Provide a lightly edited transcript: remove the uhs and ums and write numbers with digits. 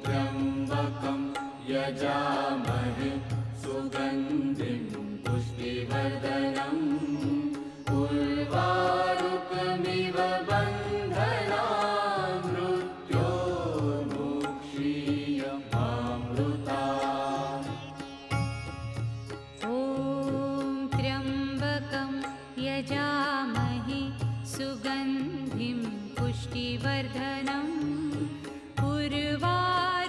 त्र्यम्बकं यजामहे सुगन्धिं पुष्टिवर्धनम् उर्वारुकमिव बन्धनान् मृत्योर्मुक्षीयमामृतात्। ॐ त्र्यम्बकं यजामहे सुगन्धिं पुष्टिवर्धनम् उर्वारुकमिव